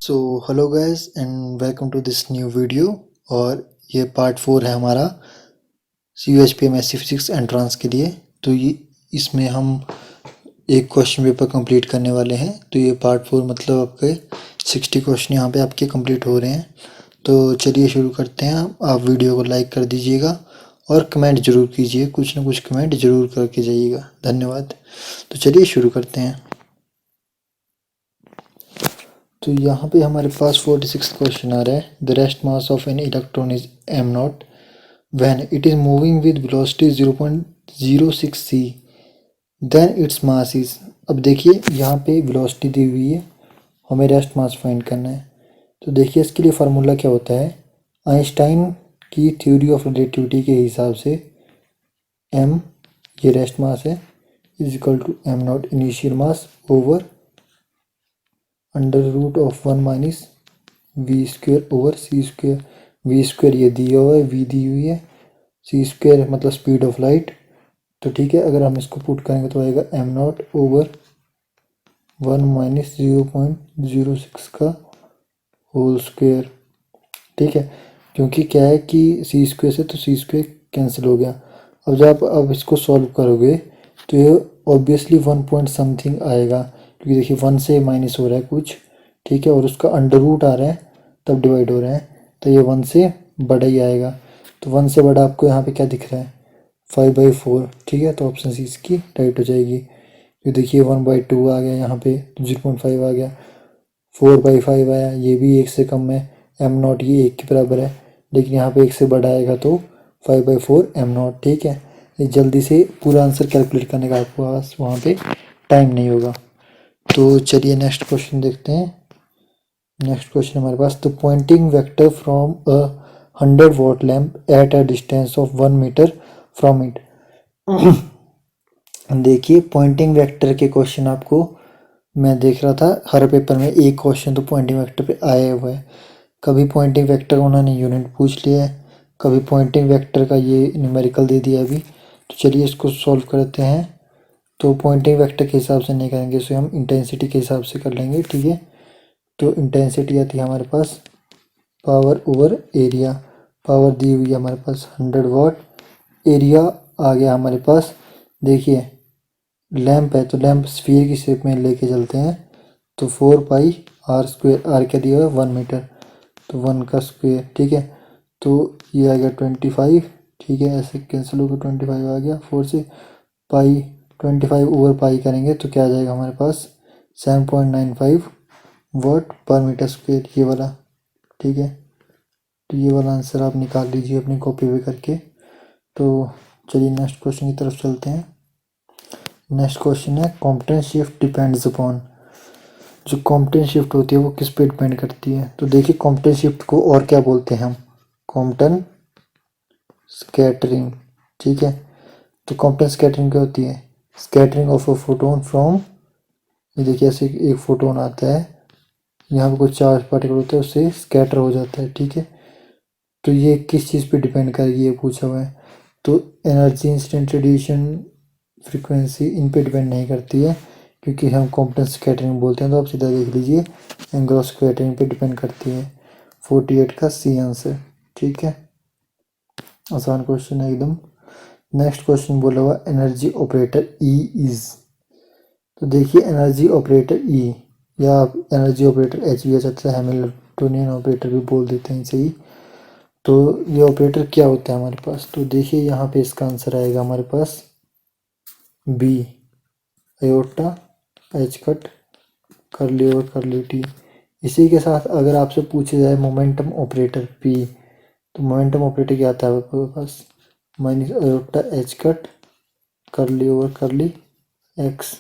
So hello guys and welcome to this new video. और ये part 4 है हमारा CUHPM SC फिजिक्स एंट्रांस के लिए। तो ये इसमें हम एक क्वेश्चन पेपर कंप्लीट करने वाले हैं। तो ये पार्ट 4 मतलब आपके 60 क्वेश्चन यहाँ पे आपके कंप्लीट हो रहे हैं। तो चलिए शुरू करते हैं। आप वीडियो को लाइक कर दीजिएगा और कमेंट ज़रूर कीजिए, कुछ ना कुछ कमेंट ज़रूर करके जाइएगा। धन्यवाद। तो चलिए शुरू करते हैं। तो यहाँ पे हमारे पास 46 क्वेश्चन आ रहा है। The rest mass of an electron is m0 when it is moving with velocity 0.06 c then its mass is. अब देखिए यहाँ पे वेलोसिटी दी हुई है, हमें रेस्ट मास फाइंड करना है। तो देखिए इसके लिए फार्मूला क्या होता है। आइंस्टाइन की थ्योरी ऑफ रिलेटिविटी के हिसाब से m ये रेस्ट मास है is equal to m0 initial mass over under root of 1 minus V square over C square. V square ये दिया हुआ है, वी दी हुई है, सी स्क्वेयर मतलब स्पीड ऑफ लाइट। तो ठीक है, अगर हम इसको पुट करेंगे तो आएगा m0 ओवर 1 माइनस 0.06 का होल स्क्वेयर। ठीक है, क्योंकि क्या है कि सी स्क्वेयर से तो सी स्क्वेयर कैंसिल हो गया। अब जब आप इसको सॉल्व करोगे तो ये ऑब्वियसली 1 पॉइंट समथिंग आएगा, क्योंकि देखिए 1 से माइनस हो रहा है कुछ। ठीक है, और उसका अंडर रूट आ रहा है तब डिवाइड हो रहा है, तो ये 1 से बड़ा ही आएगा। तो 1 से बड़ा आपको यहाँ पे क्या दिख रहा है, 5/4। ठीक है, तो ऑप्शन सी इसकी राइट हो जाएगी। ये देखिए 1/2 आ गया, यहाँ पे 0.5 आ गया, 4/5 आया, ये भी 1 से कम है। m0 ये 1 के बराबर है, लेकिन यहाँ पे 1 से बड़ा आएगा तो 5/4 m0। ठीक है, ये जल्दी से पूरा आंसर कैलकुलेट करने का आपके पास वहाँ पे टाइम नहीं होगा। तो चलिए नेक्स्ट क्वेश्चन देखते हैं। नेक्स्ट क्वेश्चन हमारे पास, the pointing vector from a 100 watt lamp at a distance of 1 metre from it. देखिए पॉइंटिंग वेक्टर के क्वेश्चन आपको मैं देख रहा था हर पेपर में एक क्वेश्चन तो पॉइंटिंग वेक्टर पे आया हुआ है। कभी पॉइंटिंग वेक्टर उन्होंने यूनिट पूछ लिया है, कभी पॉइंटिंग वेक्टर का ये न्यूमेरिकल दे दिया अभी। तो चलिए इसको सॉल्व करते हैं। तो पॉइंटिंग वेक्टर के हिसाब से नहीं करेंगे, इसे हम इंटेंसिटी के हिसाब से कर लेंगे। ठीक है, तो इंटेंसिटी आती है हमारे पास पावर ओवर एरिया। पावर दी हुई है हमारे पास 100 वाट, एरिया आ गया हमारे पास। देखिए लैंप है तो लैंप स्फीयर की शेप में लेके चलते हैं, तो 4πr²। आर क्या दिया हुआ है 1 मीटर, तो 1 का स्क्वेयर। ठीक है, तो ये आ गया 25। ठीक है, ऐसे कैंसिल होकर 25 आ गया 4 से। पाई 25 ओवर पाई करेंगे तो क्या आ जाएगा हमारे पास 7.95 वाट पर मीटर स्क्वेयर, ये वाला। ठीक है, तो ये वाला आंसर आप निकाल लीजिए अपनी कॉपी पे करके। तो चलिए नेक्स्ट क्वेश्चन की तरफ चलते हैं। नेक्स्ट क्वेश्चन है, कॉम्पिटेंस शिफ्ट डिपेंड्स अपॉन। जो कॉम्पिटेंस शिफ्ट होती है वो किस पे डिपेंड करती है। तो देखिए कॉम्पिटेंस शिफ्ट को और क्या बोलते हैं हम, कॉम्पटन स्कैटरिंग। ठीक है, तो कॉम्पटन स्कैटरिंग क्या होती है, scattering of a photon from. ये देखिए ऐसे एक फोटोन आता है, यहाँ पे कुछ चार्ज पार्टिकल होता है, उससे स्कैटर हो जाता है। ठीक है, तो ये किस चीज़ पे डिपेंड करेगी ये पूछा हुआ है। तो energy, instant radiation, frequency in पे डिपेंड नहीं करती है, क्योंकि हम कॉम्पिटेंस स्कैटरिंग बोलते हैं। तो आप सीधा देख लीजिए एंगल ऑफ स्कैटरिंग पे डिपेंड करती है। 48 का सी आंसर। ठीक है, आसान क्वेश्चन है एकदम। नेक्स्ट क्वेश्चन बोला हुआ एनर्जी ऑपरेटर ई इज। तो देखिए एनर्जी ऑपरेटर ई, या एनर्जी ऑपरेटर एच भी आ जाता है, हैमिल्टोनियन ऑपरेटर भी बोल देते हैं इसे ही। तो ये ऑपरेटर क्या होता है हमारे पास, तो देखिए यहाँ पे इसका आंसर आएगा हमारे पास बी, अयोटा एच कट कर ली और कर ली टी। इसी के साथ अगर आपसे पूछा जाए मोमेंटम ऑपरेटर पी, तो मोमेंटम ऑपरेटर क्या आता है आपके पास, माइनस अयोटा एच कट कर ली ओवर कर ली एक्स।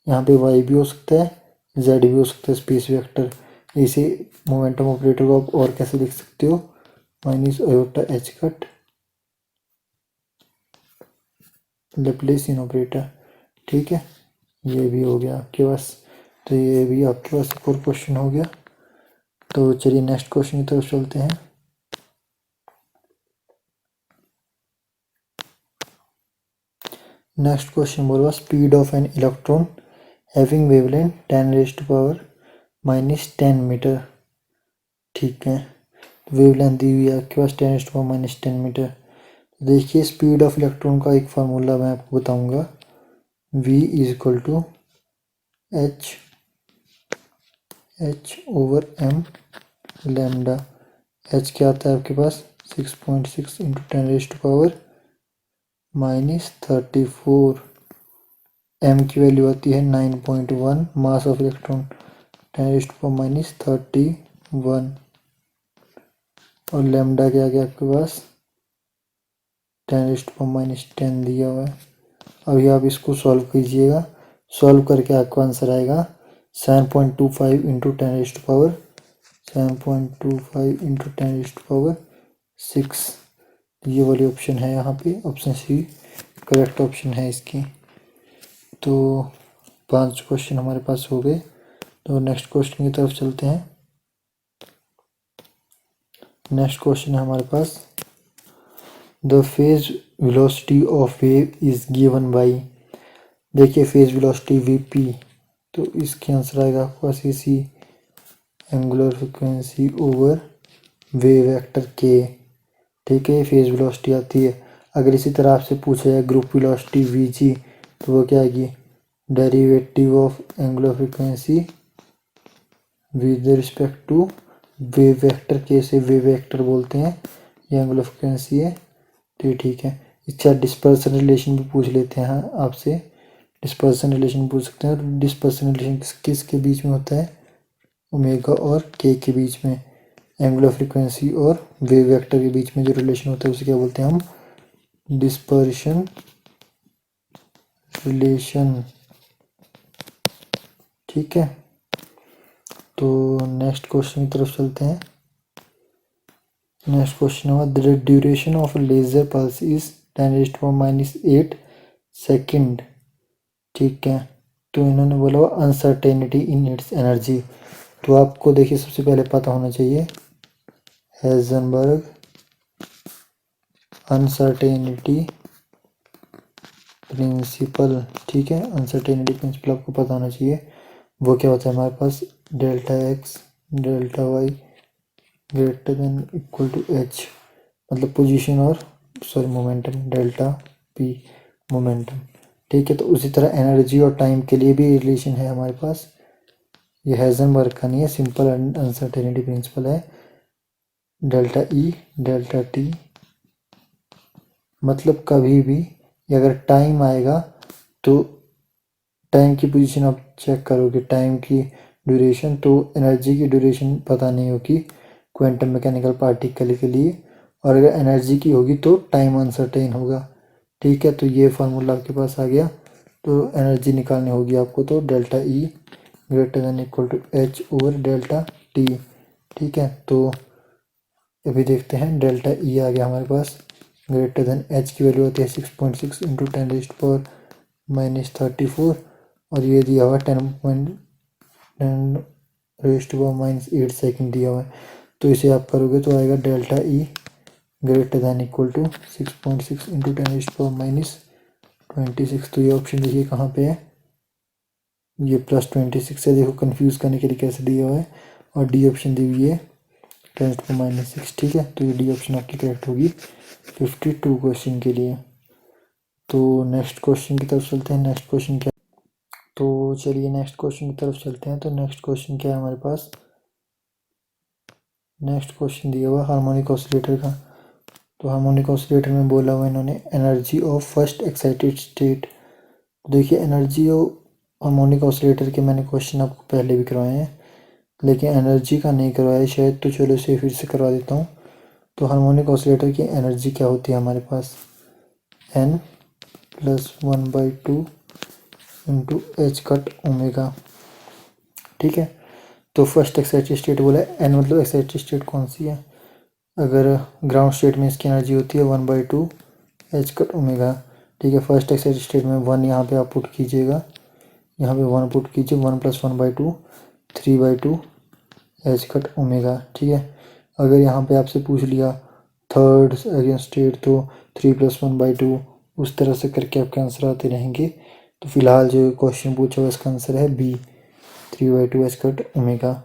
यहाँ पे वाई भी हो सकता है, जेड भी हो सकता है, स्पेस वेक्टर। इसी मोमेंटम ऑपरेटर को आप और कैसे लिख सकते हो, minus iota h cut Laplacian operator. ठीक है, ये भी हो गया आपके पास। तो ये भी आपके पास एक और क्वेश्चन हो गया। तो चलिए नेक्स्ट क्वेश्चन की तरफ चलते हैं। नेक्स्ट क्वेश्चन बोल रहा speed of an electron having wavelength 10⁻⁻⁻ -10 metre ठीक है। वेव लेंथ दी हुई है आपके पास 10⁻⁻10 मीटर। देखिए स्पीड ऑफ इलेक्ट्रॉन का एक फार्मूला मैं आपको बताऊंगा, v is equal to h/m lambda. h क्या आता है आपके पास 6.6 इंटू 10⁻⁻34। m की वैल्यू आती है 9.1, मास ऑफ इलेक्ट्रॉन 10⁻31 और लैम्डा क्या गया आपके पास 10⁻10 दिया हुआ है। अभी आप इसको सॉल्व कीजिएगा, सॉल्व करके आपको आंसर आएगा 7.25 इंटू 10⁻6। ये वाली ऑप्शन है यहाँ पे, ऑप्शन सी करेक्ट ऑप्शन है इसकी। तो 5 क्वेश्चन हमारे पास हो गए। तो नेक्स्ट क्वेश्चन की तरफ चलते हैं। नेक्स्ट क्वेश्चन है हमारे पास, the phase velocity of wave is given by. देखिए फेज वेलोसिटी वीपी, तो इसके आंसर आएगा आपके पास c angular frequency over wave vector के। ठीक है, फेज वेलोसिटी आती है। अगर इसी तरह आपसे पूछा जाए ग्रुप वेलोसिटी वी जी, तो वो क्या आएगी derivative of angular frequency with respect to wave vector के, से वेव वेक्टर बोलते हैं, ये एंगुलर फ्रिक्वेंसी है। तो ये ठीक है। इसका डिस्पर्सन रिलेशन भी पूछ लेते हैं आपसे, डिस्पर्सन रिलेशन पूछ सकते हैं। और डिस्पर्सन रिलेशन किसके बीच में होता है, ओमेगा और के बीच में, एंगुलर फ्रिक्वेंसी और वेव वेक्टर के बीच में जो रिलेशन होता है उसे क्या बोलते हैं हम, डिस्पर्शन रिलेशन। ठीक है, तो नेक्स्ट क्वेश्चन की तरफ चलते हैं। नेक्स्ट क्वेश्चन हुआ the duration of laser pulse is 10⁻8 second. ठीक है, तो इन्होंने बोला अनसर्टेनिटी इन इट्स एनर्जी। तो आपको देखिए सबसे पहले पता होना चाहिए हेजनबर्ग अनसर्टेनिटी प्रिंसिपल। ठीक है, अनसर्टेनिटी प्रिंसिपल आपको पता होना चाहिए। वो क्या होता है हमारे पास delta x delta y greater than equal to h, मतलब पोजीशन और मोमेंटम, डेल्टा पी मोमेंटम। ठीक है, तो उसी तरह एनर्जी और टाइम के लिए भी रिलेशन है हमारे पास। ये हेजनबर्ग का नहीं है, सिंपल अनसर्टेनिटी प्रिंसिपल है। डेल्टा ई डेल्टा टी, मतलब कभी भी अगर टाइम आएगा तो टाइम की पोजीशन आप चेक करोगे, टाइम की ड्यूरेशन, तो एनर्जी की ड्यूरेशन पता नहीं होगी क्वांटम मैकेनिकल पार्टिकल के लिए, और अगर एनर्जी की होगी तो टाइम अनसर्टेन होगा। ठीक है, तो ये फार्मूला आपके पास आ गया। तो एनर्जी निकालनी होगी आपको, तो delta E greater than equal to H over delta T. ठीक है, तो अभी देखते हैं डेल्टा ई आ गया हमारे पास ग्रेटर देन एच की वैल्यू आती है 6.6 इंटू 10⁻34 और ये दिया हुआ 10⁻8 सेकेंड दिया हुआ है। तो इसे आप करोगे तो आएगा delta E greater than equal to 6.6 into 10⁻26। तो ये ऑप्शन देखिए कहाँ पे है, ये +26 है। देखो कंफ्यूज करने के लिए कैसे दिया हुआ है। और डी ऑप्शन दी हुई है 10⁻6। ठीक है, तो ये डी ऑप्शन आपकी करेक्ट होगी 52 क्वेश्चन के लिए। तो नेक्स्ट क्वेश्चन की तरफ चलते हैं। नेक्स्ट क्वेश्चन क्या, तो चलिए नेक्स्ट क्वेश्चन की तरफ चलते हैं। तो नेक्स्ट क्वेश्चन क्या है हमारे पास, नेक्स्ट क्वेश्चन दिया हुआ हार्मोनिक ऑसिलेटर का। तो हार्मोनिक ऑसिलेटर में बोला हुआ इन्होंने energy of first excited state. देखिए एनर्जी ऑफ हार्मोनिक ऑसिलेटर के मैंने क्वेश्चन आपको पहले भी करवाए हैं, लेकिन एनर्जी का नहीं करवाया शायद, तो चलो इसे फिर से करवा देता हूँ। तो हार्मोनिक ऑसिलेटर की एनर्जी क्या होती है हमारे पास, n + 1/2 into H cut omega. ठीक है, तो फर्स्ट एक्साइटेड स्टेट बोला है, n मतलब एक्साइटेड स्टेट कौन सी है, अगर ग्राउंड स्टेट में इसकी एनर्जी होती है 1/2 एच कट ओमेगा। ठीक है, फर्स्ट एक्साइटेड स्टेट में 1 यहाँ पे आप पुट कीजिएगा, यहाँ पे 1 पुट कीजिए, 1 + 1/2 3/2 एच कट ओमेगा। ठीक है, अगर यहाँ पे आपसे पूछ लिया थर्ड अगेंस्ट स्टेट, तो 3 + 1/2, उस तरह से करके आपके आंसर आते रहेंगे। तो फिलहाल जो क्वेश्चन पूछा हुआ इसका आंसर है बी 3/2 एच कट ओमेगा।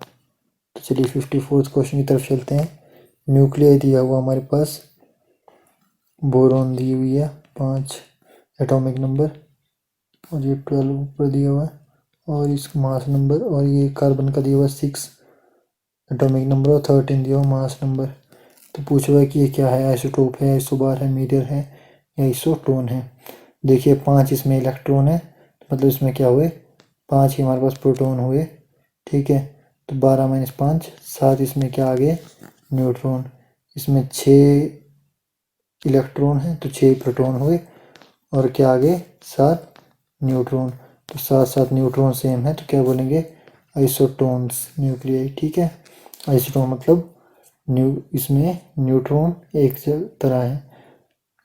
तो चलिए 54th क्वेश्चन की तरफ चलते हैं। न्यूक्लियर दिया हुआ हमारे पास, बोरॉन दी हुई है 5 एटॉमिक नंबर, और ये 12 ऊपर दिया हुआ है, और इसका मास नंबर, और ये कार्बन का दिया हुआ 6 एटॉमिक नंबर और 13 दिया हुआ मास नंबर। तो पूछ रहा है कि ये क्या है, आइसोटोप है, आइसोबार है, मीडियर है या आइसोटोन है। देखिए 5 इसमें इलेक्ट्रॉन है, मतलब इसमें क्या हुए, 5 ही हमारे पास प्रोटॉन हुए, ठीक है। तो 12 माइनस 5 7, इसमें क्या आ गए, न्यूट्रॉन। इसमें 6 इलेक्ट्रॉन है तो 6 प्रोटॉन हुए, और क्या आगे 7 न्यूट्रॉन। तो 7 न्यूट्रॉन सेम है, तो क्या बोलेंगे, आइसोटोन्स न्यूक्लियाई, ठीक है। आइसोटोन मतलब इसमें न्यूट्रॉन एक तरह है,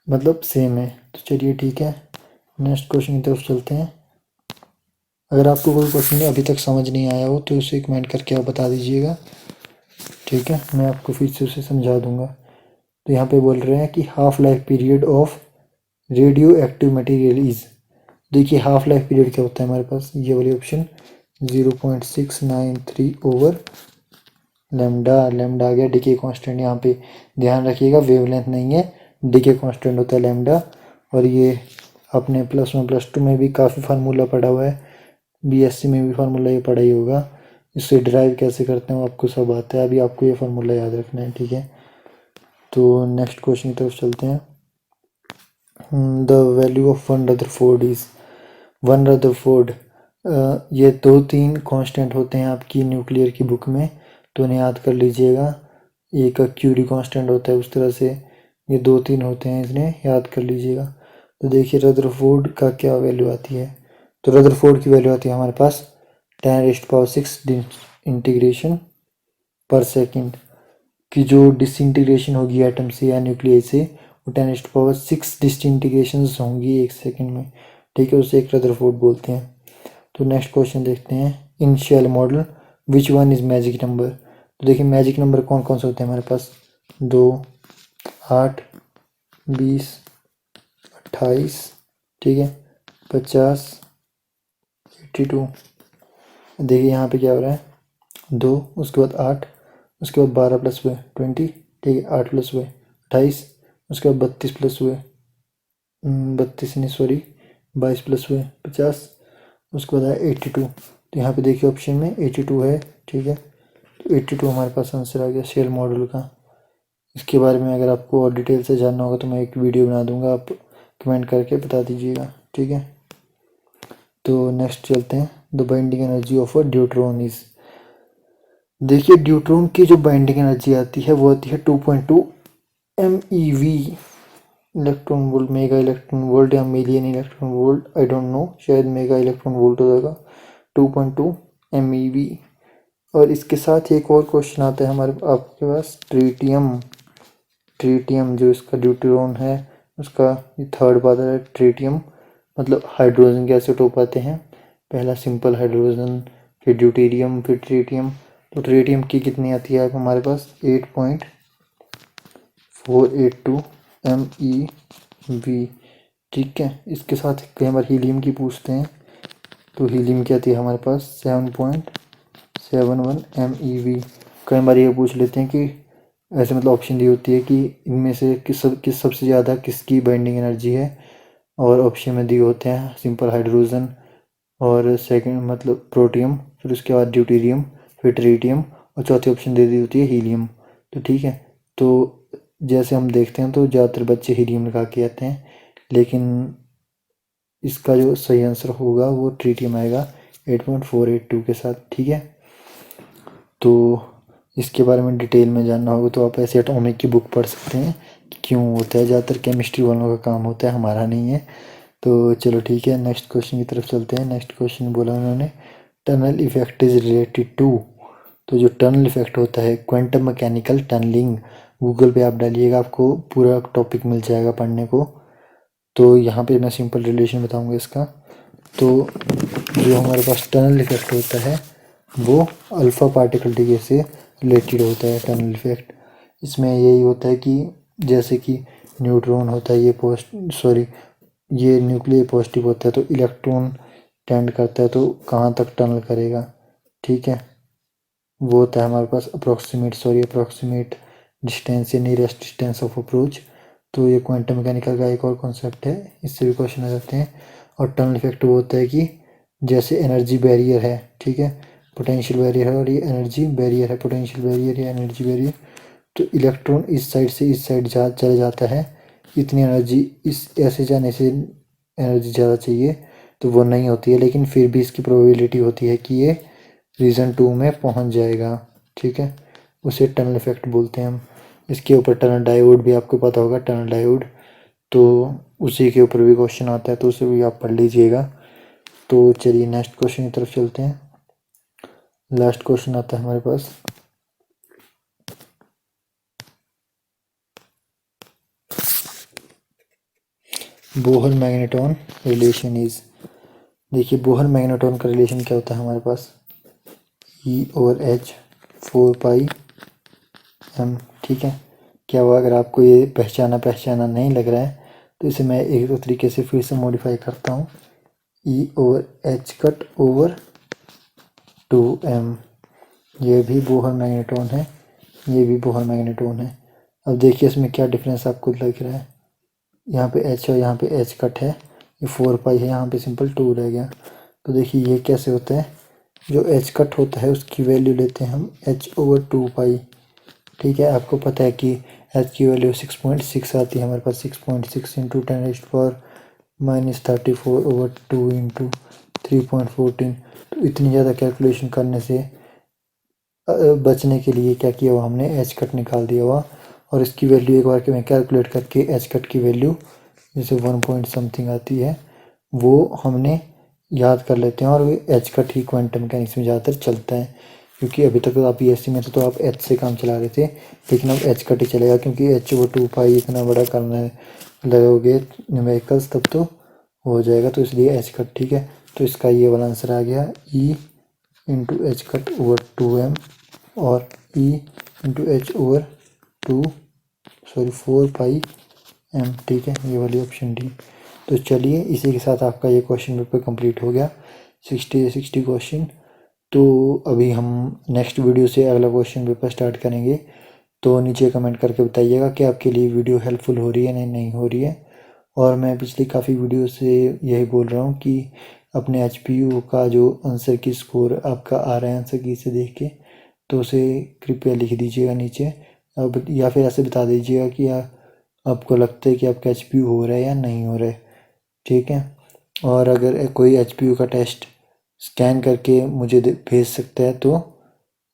मतलब सेम है। तो चलिए ठीक है, नेक्स्ट क्वेश्चन की तरफ चलते हैं। अगर आपको कोई क्वेश्चन अभी तक समझ नहीं आया हो तो उसे कमेंट करके आप बता दीजिएगा, ठीक है, मैं आपको फिर से उसे समझा दूंगा। तो यहाँ पे बोल रहे हैं कि half life period of radio active material is. देखिए हाफ लाइफ पीरियड क्या होता है हमारे पास, ये वाली ऑप्शन 0.693 ओवर लेमडा। लेमडा आ गया डीके कांस्टेंट, यहाँ पे ध्यान रखिएगा वेवलेंथ नहीं है, डीके कांस्टेंट होता है लेमडा। और ये अपने +1 +2 में भी काफ़ी फार्मूला पढ़ा हुआ है, बीएससी में भी फार्मूला ये पढ़ा ही होगा। इससे ड्राइव कैसे करते हैं आपको सब आता है, अभी आपको ये फार्मूला याद रखना है, ठीक है। तो नेक्स्ट क्वेश्चन की तरफ चलते हैं। The value of one Rutherford is. One Rutherford, ये 2-3 कांस्टेंट होते हैं आपकी न्यूक्लियर की बुक में, तो उन्हें याद कर लीजिएगा। एक क्यूरी कांस्टेंट होता है, उस तरह से ये 2-3 होते हैं, इन्हें याद कर लीजिएगा। तो देखिए रदरफोर्ड का क्या वैल्यू आती है, तो रदरफोर्ड की वैल्यू आती है हमारे पास 10⁻⁶ इंटीग्रेशन पर सेकेंड की जो डिसइंटीग्रेशन होगी एटम से या न्यूक्लियर से, वो 10⁻⁶ डिसइंटीग्रेशन होंगी 1 सेकेंड में, ठीक है, उसे एक रदरफोर्ड बोलते हैं। तो नेक्स्ट क्वेश्चन देखते हैं। In shell model which one is magic number. तो देखिए मैजिक नंबर कौन कौन से होते हैं हमारे पास, 2, 8, 20, 28, ठीक है, 50, 82। देखिए यहाँ पे क्या हो रहा है, 2 उसके बाद 8 उसके बाद 12 प्लस हुए 20, ठीक है, 8 प्लस हुए 28, उसके बाद 32 प्लस हुए 32 नहीं सॉरी 22 प्लस हुए 50, उसके बाद आया 82। तो यहाँ पे देखिए ऑप्शन में 82 है, ठीक है। तो 82 हमारे पास आंसर आ गया शेल मॉडल का। इसके बारे में अगर आपको और डिटेल से जानना होगा तो मैं एक वीडियो बना दूंगा, आप कमेंट करके बता दीजिएगा, ठीक है। तो नेक्स्ट चलते हैं। The binding energy of a deuteron is. देखिए ड्यूट्रॉन की जो बाइंडिंग एनर्जी आती है वो आती है 2.2 MeV electron volt, mega electron volt या million electron volt, I don't know, शायद मेगा इलेक्ट्रॉन वोल्ट हो जाएगा, 2.2 MeV। और इसके साथ एक और क्वेश्चन आता है हमारे आपके पास, ट्रीटियम। ट्रीटियम जो इसका ड्यूट्रॉन है उसका ये थर्ड बात है, ट्रीटियम मतलब हाइड्रोजन के आइसोटोप आते हैं, पहला सिंपल हाइड्रोजन, फिर ड्यूटेरियम, फिर ट्रीटियम। तो ट्रीटियम की कितनी आती है हमारे पास, 8.482 MeV, ठीक है। इसके साथ कई बार हीलियम की पूछते हैं, तो हीलियम की आती है हमारे पास 7.71 MeV। कई बार ये पूछ लेते हैं कि ऐसे मतलब ऑप्शन दी होती है कि इनमें से किस सबसे ज़्यादा किसकी बाइंडिंग एनर्जी है, और ऑप्शन में दिए होते हैं सिंपल हाइड्रोजन और सेकंड मतलब प्रोटियम, फिर उसके बाद ड्यूटेरियम, फिर ट्रीटियम, और चौथी ऑप्शन दे दी होती है हीलियम। तो ठीक है, तो जैसे हम देखते हैं तो ज़्यादातर बच्चे हीलियम लगा के आते हैं, लेकिन इसका जो सही आंसर होगा वो ट्रीटियम आएगा 8.482 के साथ, ठीक है। तो इसके बारे में डिटेल में जानना होगा तो आप ऐसे एटॉमिक की बुक पढ़ सकते हैं कि क्यों होता है, ज़्यादातर केमिस्ट्री वालों का काम होता है, हमारा नहीं है। तो चलो ठीक है, नेक्स्ट क्वेश्चन की तरफ चलते हैं। नेक्स्ट क्वेश्चन बोला उन्होंने, tunnel effect is related to. तो जो टनल इफेक्ट होता है, क्वांटम मैकेनिकल टनलिंग, गूगल पे आप डालिएगा आपको पूरा टॉपिक मिल जाएगा पढ़ने को। तो यहाँ पे मैं सिंपल रिलेशन बताऊँगा इसका। तो जो हमारे पास टनल इफेक्ट होता है वो अल्फ़ा पार्टिकल डिके से रिलेटेड होता है टनल इफेक्ट। इसमें यही होता है कि जैसे कि न्यूट्रॉन होता है ये न्यूक्लियर पॉजिटिव होता है तो इलेक्ट्रॉन टेंड करता है तो कहाँ तक टनल करेगा, ठीक है। वो होता है हमारे पास अप्रोक्सीमेट डिस्टेंस या नियरेस्ट डिस्टेंस ऑफ अप्रोच। तो ये क्वांटम मैकेनिकल का एक और कॉन्सेप्ट है, इससे भी क्वेश्चन आ जाते हैं। और टनल इफेक्ट वो होता है कि जैसे एनर्जी बैरियर है, ठीक है, पोटेंशियल बैरियर है और ये एनर्जी बैरियर है, पोटेंशियल बैरियर या एनर्जी बैरियर। तो इलेक्ट्रॉन इस साइड से इस साइड चले जाता है, इतनी एनर्जी इस ऐसे जाने से एनर्जी ज़्यादा चाहिए तो वो नहीं होती है, लेकिन फिर भी इसकी प्रोबेबिलिटी होती है कि ये रीजन 2 में पहुंच जाएगा, ठीक है। उसे टनल इफेक्ट बोलते हैं हम। इसके ऊपर टनल डायोड भी आपको पता होगा, टनल डायोड, तो उसी के ऊपर भी क्वेश्चन आता है, तो उसे भी आप पढ़ लीजिएगा। तो चलिए नेक्स्ट क्वेश्चन की तरफ चलते हैं। लास्ट क्वेश्चन आता है हमारे पास। बोहर मैग्नेटॉन रिलेशन इज, देखिए बोहर मैग्नेटॉन का रिलेशन क्या होता है हमारे पास, E/H 4πm, ठीक है। क्या हुआ, अगर आपको ये पहचाना नहीं लग रहा है तो इसे मैं एक दो तरीके से फिर से मॉडिफाई करता हूँ। E/H कट ओवर 2m, ये भी बोहर मैग्नेटॉन है, ये भी बोहर मैग्नेटॉन है। अब देखिए इसमें क्या डिफरेंस आपको लग रहा है, यहाँ पे H और यहाँ पे H कट है, ये 4π है, यहाँ पे सिंपल 2 रह गया। तो देखिए ये कैसे होता है, जो H कट होता है उसकी वैल्यू लेते हैं हम H/2π, ठीक है। आपको पता है कि H की वैल्यू 6.6 आती है हमारे पास, 6.6 इंटू 10⁻⁻34/2 इंटू 3.14। तो इतनी ज़्यादा कैलकुलेशन करने से बचने के लिए क्या किया हुआ हमने, एच कट निकाल दिया हुआ, और इसकी वैल्यू एक बार के मैं कैलकुलेट करके एच कट की वैल्यू जैसे 1 पॉइंट समथिंग आती है वो हमने याद कर लेते हैं, और एच कट ही क्वांटम मैकेनिक्स में ज़्यादातर चलता है। क्योंकि अभी तक तो आप बीएससी में तो आप एच से काम चला रहे थे, लेकिन अब एच कट ही चलेगा, क्योंकि H/2π इतना बड़ा करना लगोगे न्यूमेरिकल्स तब तो हो जाएगा, तो इसलिए एच कट, ठीक है। तो इसका ये वाला आंसर आ गया E/H/2m और E/H/2 4πm, ठीक है, ये वाली ऑप्शन डी। तो चलिए इसी के साथ आपका ये क्वेश्चन पेपर कंप्लीट हो गया, 60 क्वेश्चन। तो अभी हम नेक्स्ट वीडियो से अगला क्वेश्चन पेपर स्टार्ट करेंगे। तो नीचे कमेंट करके बताइएगा कि आपके लिए वीडियो हेल्पफुल हो रही है नहीं हो रही है। और मैं पिछली काफ़ी वीडियो से यही बोल रहा हूँ कि अपने एचपीयू का जो आंसर की स्कोर आपका आ रहा है आंसर की से देख के, तो उसे कृपया लिख दीजिएगा नीचे। अब या फिर ऐसे बता दीजिएगा कि आपको लगता है कि आपका एचपीयू हो रहा है या नहीं हो रहा है, ठीक है। और अगर कोई एचपीयू का टेस्ट स्कैन करके मुझे भेज सकता है तो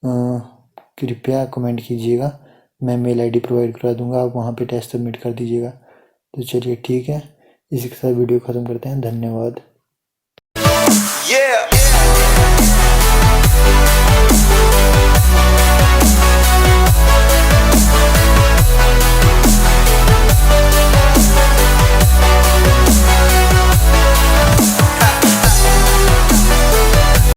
कृपया कमेंट कीजिएगा, मैं मेल आईडी प्रोवाइड करा दूंगा, आप वहाँ पे टेस्ट सबमिट कर दीजिएगा। तो चलिए ठीक है, इसी के साथ वीडियो ख़त्म करते हैं, धन्यवाद। Yeah.